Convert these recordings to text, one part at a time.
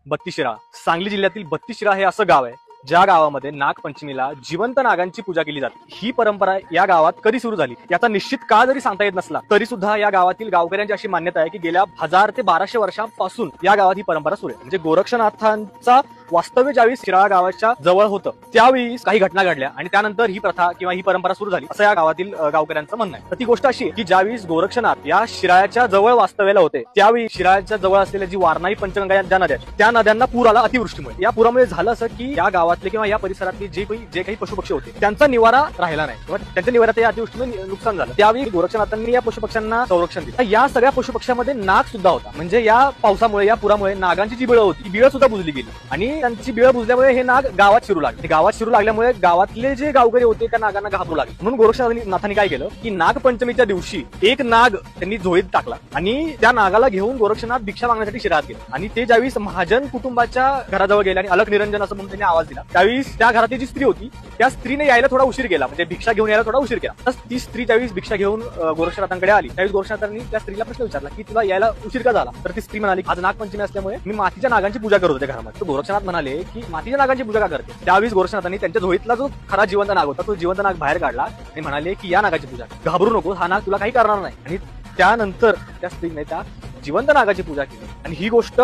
बत्तीशिरा सांगली जिल्ह्यातील बत्तीशिरा हे असं गाव आहे ज्या गावामध्ये नागपंचमीला जिवंत नागांची पूजा केली जाते। ही परंपरा या गावात कधी सुरू झाली याचा निश्चित काळ जरी सांगता येत नसला तरी सुद्धा या गावातील गावकऱ्यांची अशी मान्यता आहे की गेल्या 1000 ते 1200 वर्षांपासून या गावात ही परंपरा सुरू आहे। म्हणजे गोरक्षनाथांचा वास्तव्य ज्यावेळी शिराळा गावाच्या जवळ होतं त्यावेळी काही घटना घडल्या आणि त्यानंतर ही प्रथा किंवा ही परंपरा सुरू झाली असं या गावातील गावकऱ्यांचं म्हणणं आहे। तर ती गोष्ट अशी की ज्यावेळी गोरक्षनाथ या शिराळ्याच्या जवळ वास्तव्याला होते त्यावेळी शिराळ्याच्या जवळ असलेल्या जी वारणाई पंचगंगा ज्या नद्या त्या नद्यांना पूर आला अतिवृष्टीमुळे। या पुरामुळे झालं असं की या गावातले किंवा या परिसरातले जे काही पशुपक्षी होते त्यांचा निवारा राहिला नाही किंवा त्यांच्या निवाऱ्यात या अतिवृष्टीमुळे नुकसान झालं। त्यावेळी गोरक्षनाथांनी या पशुपक्ष्यांना संरक्षण दिलं। या सगळ्या पशुपक्ष्यांमध्ये नाग सुद्धा होता। म्हणजे या पावसामुळे या पुरामुळे नागांची जी बिळं होती ती बिळं सुद्धा बुजली गेली आणि त्यांची बिळं बुजल्यामुळे हे नाग गावात शिरू लागले। गावात शिरू लागल्यामुळे गावातले जे गावकरी होते त्या नागांना घाबरू लागले। म्हणून गोरक्षनाथांनी काय केलं की नागपंचमीच्या दिवशी एक नाग त्यांनी झोळीत टाकला आणि त्या नागाला घेऊन गोरक्षनाथ भिक्षा मागण्यासाठी शिराळ्यात गेले आणि ते ज्यावेळी महाजन कुटुंबाच्या घराजवळ गेले आणि अलक निरंजन असं म्हणून त्यांनी आवाज दिला त्यावेळी त्या घरातली जी स्त्री होती त्या स्त्रीने यायला थोडा उशीर केला। म्हणजे भिक्षा घेऊन यायला थोडा उशीर केला। तर ती स्त्री ज्यावेळी भिक्षा घेऊन गोरक्षनाथांकडे आली त्यावेळी गोरक्षनाथांनी त्या स्त्रीला प्रश्न विचारला की तुला यायला उशीर का झाला। तर ती स्त्री म्हणाली आज नागपंचमी असल्यामुळे मी मातीच्या नागांची पूजा करत होते घरामध्ये। तर गोरक्षनाथ म्हणाले की मातीच्या नागांची पूजा का करते। त्यावेळी गोरक्षनाथांनी त्यांच्या झोळीतला जो खरा जिवंत नाग होता तो जिवंत नाग बाहेर काढला आणि म्हणाले की या नागाची पूजा घाबरू नको हा नाग तुला काही करणार नाही। आणि त्यानंतर त्या स्त्रीने त्या जिवंत नागाची पूजा केली आणि ही गोष्ट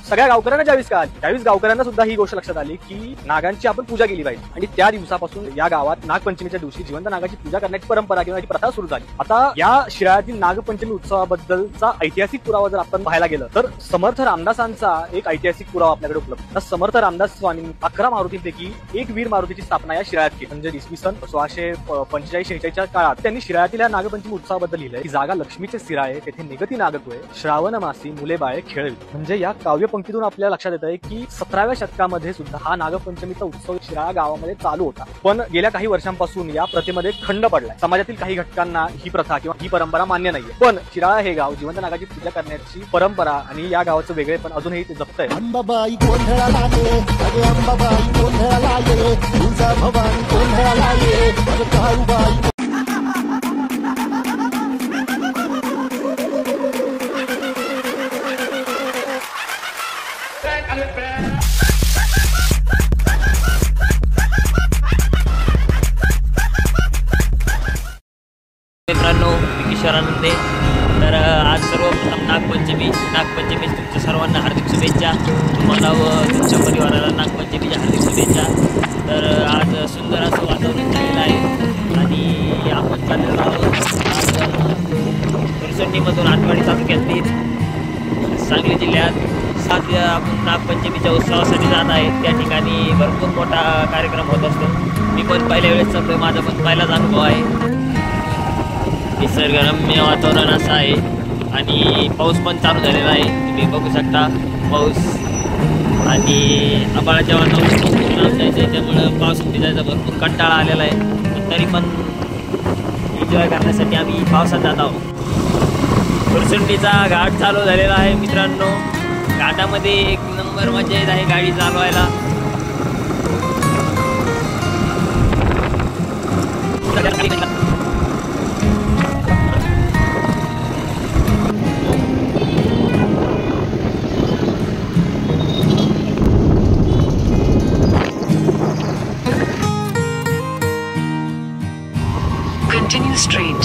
सगळ्या गावकऱ्यांना ज्यावेळेस कळाली त्यावेळेस गावकऱ्यांना सुद्धा ही गोष्ट लक्षात आली की नागांची आपण पूजा केली पाहिजे आणि त्या दिवसापासून या गावात नागपंचमीच्या दिवशी जिवंत नागाची पूजा करण्याची परंपरा किंवा प्रथा सुरू झाली। आता या शिराळ्यातील नागपंचमी उत्सवाबद्दलचा ऐतिहासिक पुरावा जर आपण पाहायला गेलं तर समर्थ रामदासांचा एक ऐतिहासिक पुरावा आपल्याकडे उपलब्ध आहे। समर्थ रामदास स्वामी 11 मारुतींपैकी एक वीर मारुतीची स्थापना या शिराळ्यात केली। म्हणजे इसवी सन 1645-46च्या काळात त्यांनी शिराळ्यातील या नागपंचमी उत्सवाबद्दल लिहिलंय की जागा लक्ष्मीचे सिराळे तेथे निगती नागत्वय श्रावण मासी मुले बाळे खेळवी। म्हणजे या काव्य पंक्तीतून आपल्याला लक्षात येत आहे की 17व्या शतकामध्ये सुद्धा हा नागपंचमीचा उत्सव शिराळा गावामध्ये चालू होता। पण गेल्या काही वर्षांपासून या प्रथेमध्ये खंड पडलाय। समाजातील काही घटकांना ही प्रथा किंवा ही परंपरा मान्य नाहीये। पण शिराळा हे गाव जिवंत नागाची पूजा करण्याची परंपरा आणि या गावाचं वेगळेपण अजूनही ते जपत आहे। अंबाबाई गोंधळाला ये अगं अंबाबाई गोंधळाला ये तुझा भवानी गोंधळाला ये अगं काळूबाई। मित्रांनो मी किशोर आनंदे। तर आज सर्वप्रथम नागपंचमी तुमच्या सर्वांना हार्दिक शुभेच्छा। तुम्हाला व तुमच्या परिवाराला नागपंचमीच्या हार्दिक शुभेच्छा। तर आज सुंदर असं वातावरण झालेलं आहे आणि आपण चाललेलो आहोत आज कुरसंडीमधून आटवाडी तालुक्यातील सांगली जिल्ह्यात आपण नागपंचमीच्या उत्सवासाठी जात आहे। त्या ठिकाणी भरपूर मोठा कार्यक्रम होत असतो। मी पण पहिल्या वेळेस चालतोय, माझा पण पहिलाच अनुभव आहे। निसर्गरम्य वातावरण असं आहे आणि पाऊस पण चालू झालेला आहे। तुम्ही बघू शकता पाऊस आणि आभाळाच्या वातावरण जायचं आहे त्यामुळं पावसात जायचा भरपूर कंटाळा आलेला आहे। पण तरी पण एन्जॉय करण्यासाठी आम्ही पावसात जात आहोत। कुरसुंडीचा घाट चालू झालेला आहे मित्रांनो। घाटामध्ये एक नंबर मजा येत आहे गाडी चालवायला। Continue straight.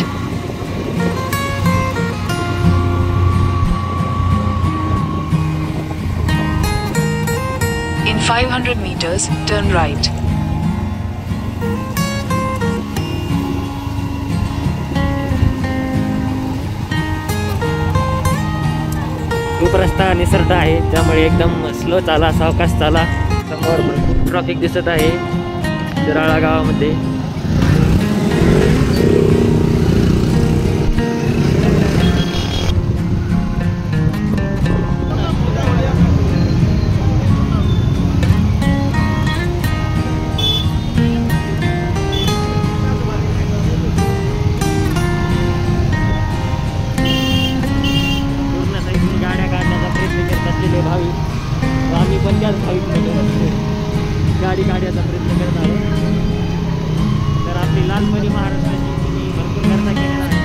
In 500 meters, turn right. खूप रस्ता निसरता आहे त्यामुळे एकदम स्लो चाला, सावकाश चाला। समोर भरपूर ट्रॅफिक दिसत आहे शिराळा गावामध्ये। आम्ही पण त्याच गाडी काढायचा प्रयत्न करत आहोत। तर आपली लालपरी महाराष्ट्राची तुम्ही भरपूर करता केलेला आहे।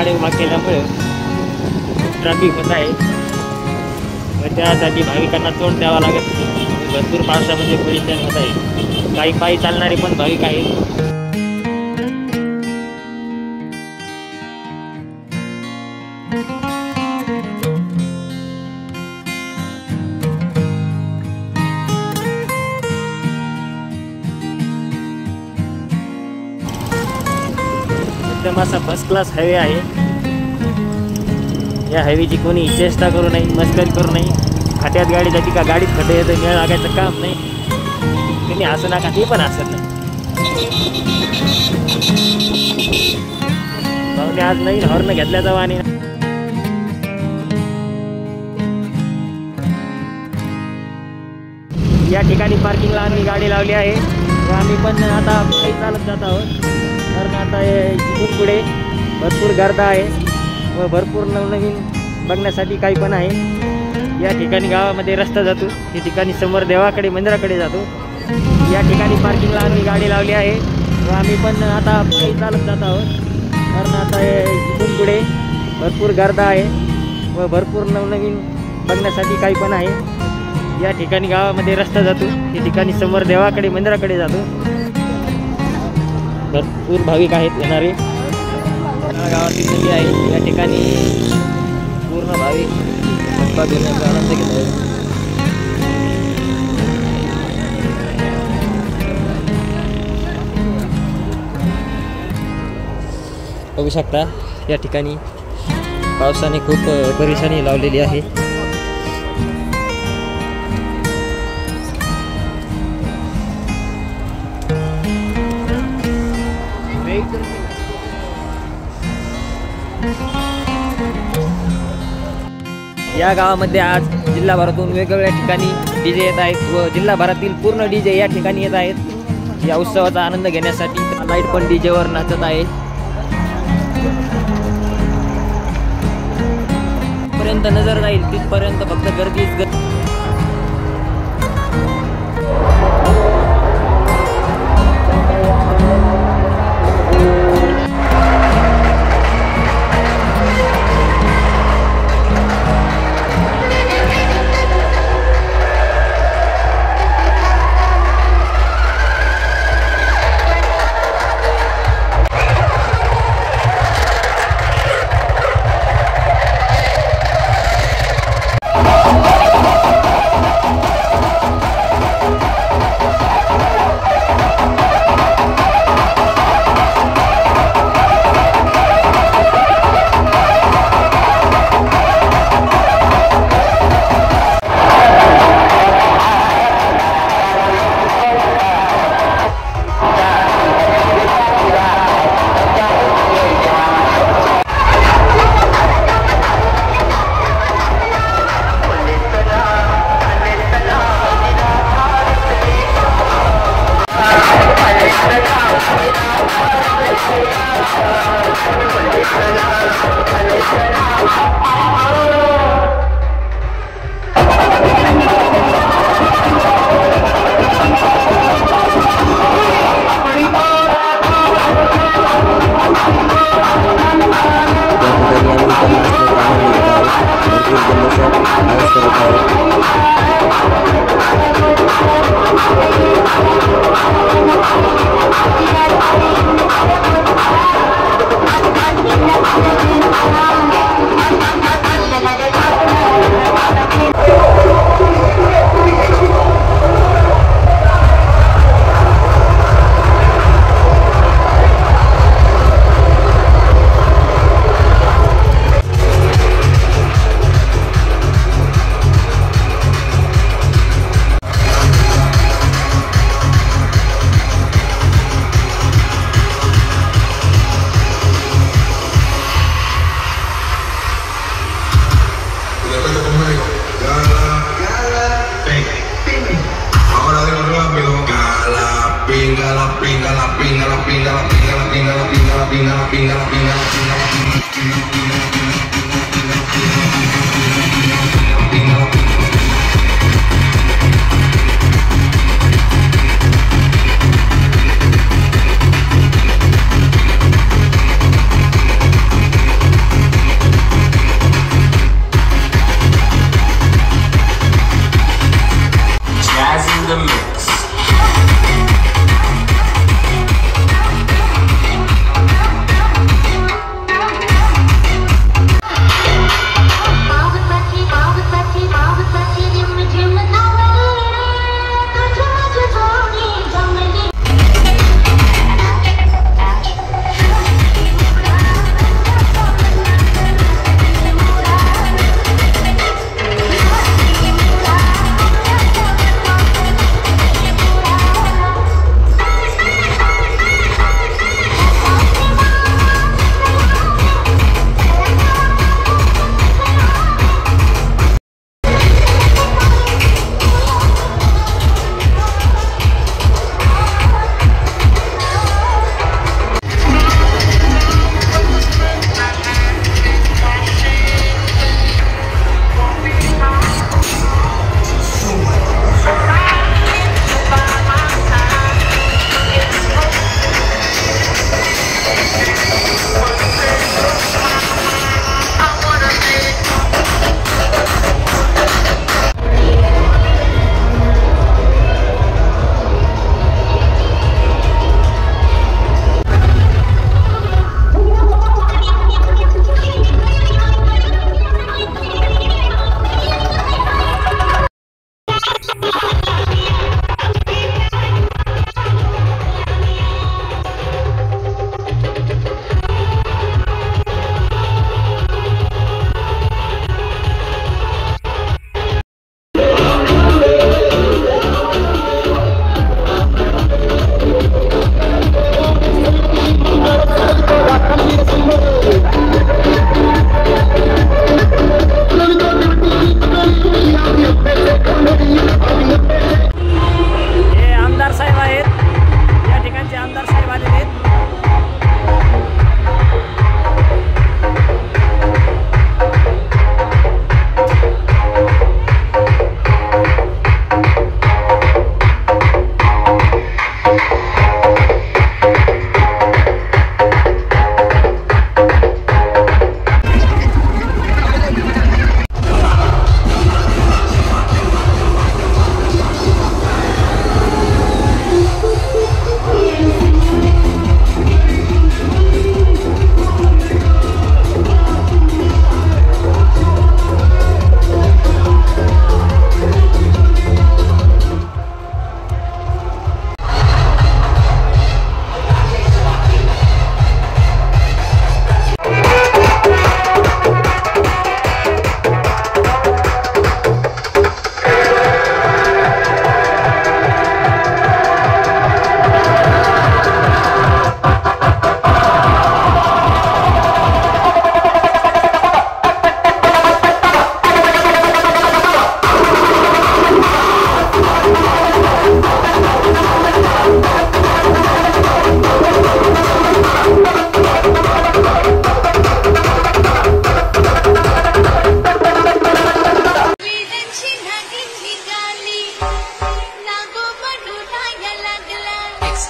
गाड्या उभा केल्यामुळे ट्रॅफिक होत आहे व त्यासाठी भाविकांना तोंड द्यावं लागत नाही. भरपूर पावसामध्ये परेशान होत आहे. काही पायी चालणारे पण भाविक आहेत. एकदम असा फर्स्ट क्लास हायवे आहे. या हायवेची कोणी चेष्टा करू नये, मस्करी करू नये. खाट्यात गाडी जाते का गाडीत खड्डे येतं, मेळ लागायचं काम नाही. तुम्ही हसू नका, ते पण हसत नाही. भाऊने आज नवीन हॉर्न घेतल्या जावा आणि या ठिकाणी पार्किंगला आम्ही गाडी लावली आहे व आम्ही पण आता काही चालत जात आहोत. कारण आता इथून पुढे भरपूर गर्दी आहे व भरपूर नवनवीन बघण्यासाठी काही पण आहे. या ठिकाणी गावामध्ये रस्ता जातो, या ठिकाणी समोर देवाकडे मंदिराकडे जातो. या ठिकाणी पार्किंगला आम्ही गाडी लावली आहे व आम्ही पण आता काही चालत जात आहोत. कारण आता इथून पुढे भरपूर गर्दी आहे व भरपूर नवनवीन बघण्यासाठी काही पण आहे. या ठिकाणी गावामध्ये रस्ता जातो, या ठिकाणी समोर देवाकडे मंदिराकडे जातो. भरपूर भाविक आहेत येणारे. या गावातील नदी आहे, या ठिकाणी पूर्ण भाविक गप्पा घेण्याचा आनंद घेत आहेत. बघू शकता या ठिकाणी पावसाने खूप परेशानी लावलेली आहे. या गावामध्ये आज जिल्हाभरातून वेगवेगळ्या ठिकाणी डीजे येत आहेत व जिल्हाभरातील पूर्ण डीजे या ठिकाणी येत आहेत. या उत्सवाचा आनंद घेण्यासाठी लाईट पण डीजेवर नाचत आहे. पर्यंत नजर राहील तिथपर्यंत फक्त गर्दीच गर्दी.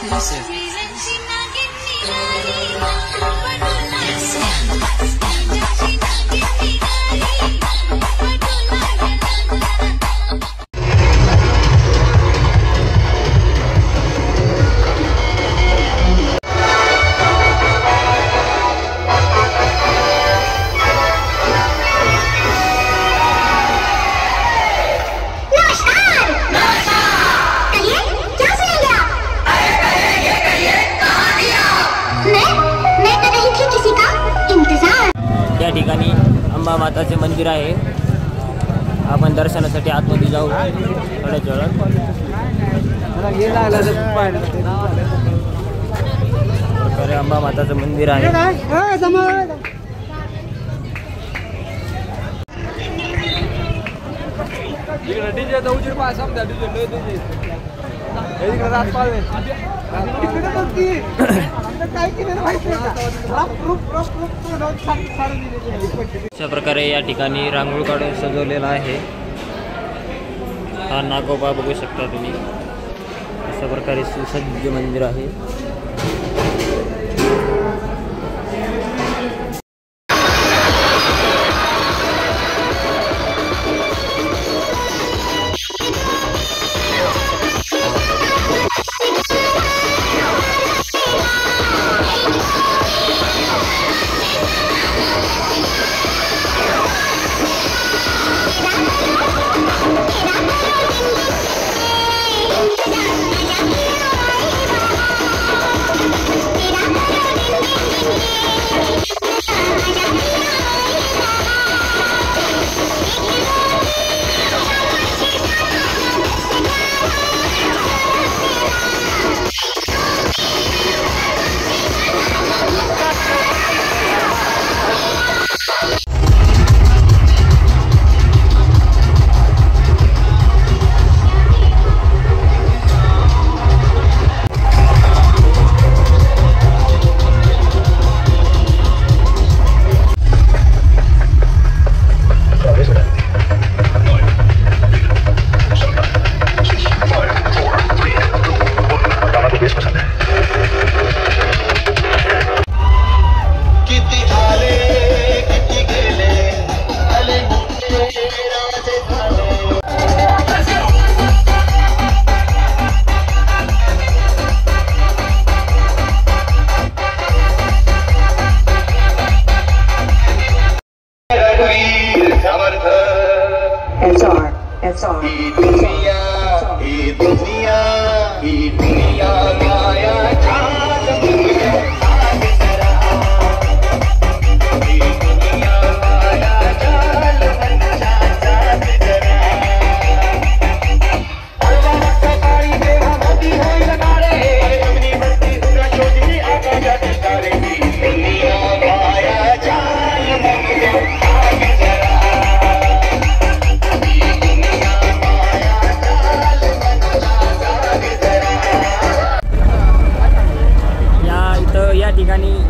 exclusive. त्या ठिकाणी अंबा माताचे मंदिर आहे. आपण दर्शनासाठी आतमध्ये जाऊ. थोड्याच प्रकारे अंबा माताचं मंदिर आहे. अशा प्रकारे या ठिकाणी रांगोळी काढून सजवलेला आहे. हा नागोबा बघू शकता तुम्ही. अशा प्रकारे सुसज्ज मंदिर आहे.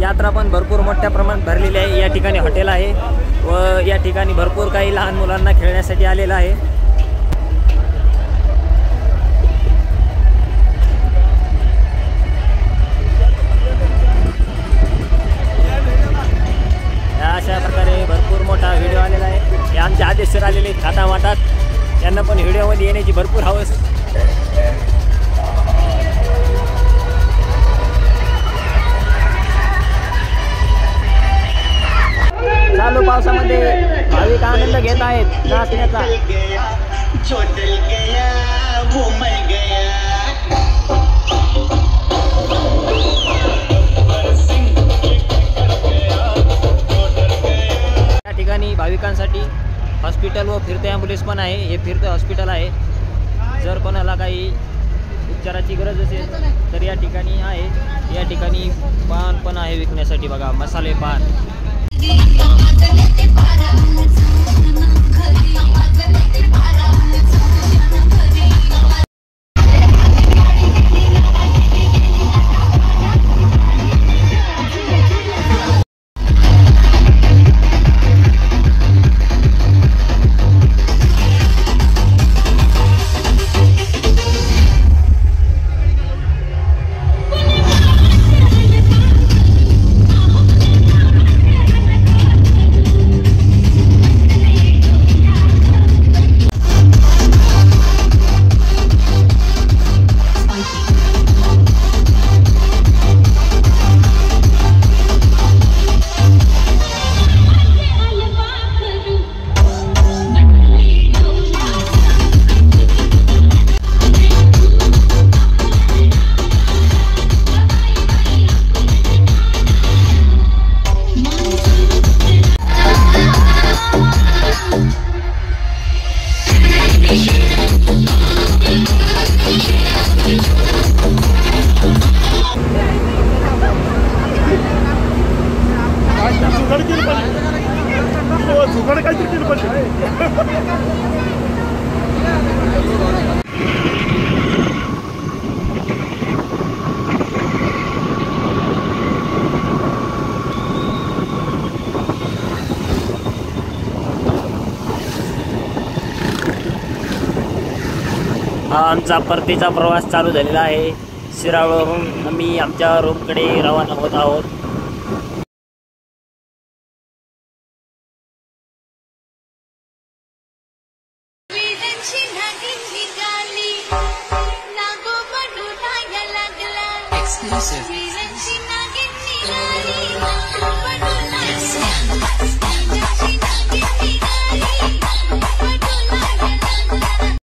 यात्रा पण भरपूर मोठ्या प्रमाणात भरलेली आहे. या ठिकाणी हॉटेल आहे व या ठिकाणी भरपूर काही लहान मुलांना खेळण्यासाठी आलेलं आहे. अशा प्रकारे भरपूर मोठा व्हिडिओ आलेला आहे. हे आमचे आदेश सर आलेले थाटामाटात. यांना पण व्हिडिओमध्ये येण्याची भरपूर हवस. चालू पावसामध्ये भाविक आनंद घेत आहेत नाचण्याचा. या ठिकाणी भाविकांसाठी हॉस्पिटल व फिरते ॲम्ब्युलन्स पण आहे. हे फिरते हॉस्पिटल आहे. जर कोणाला काही उपचाराची गरज असेल तर या ठिकाणी आहे. या ठिकाणी पान पण आहे विकण्यासाठी. बघा, मसाले पान. हा आमचा परतीचा प्रवास चालू झालेला आहे. शिराळवरून आम्ही आमच्या रूमकडे रवाना होत आहोत. Exclusive.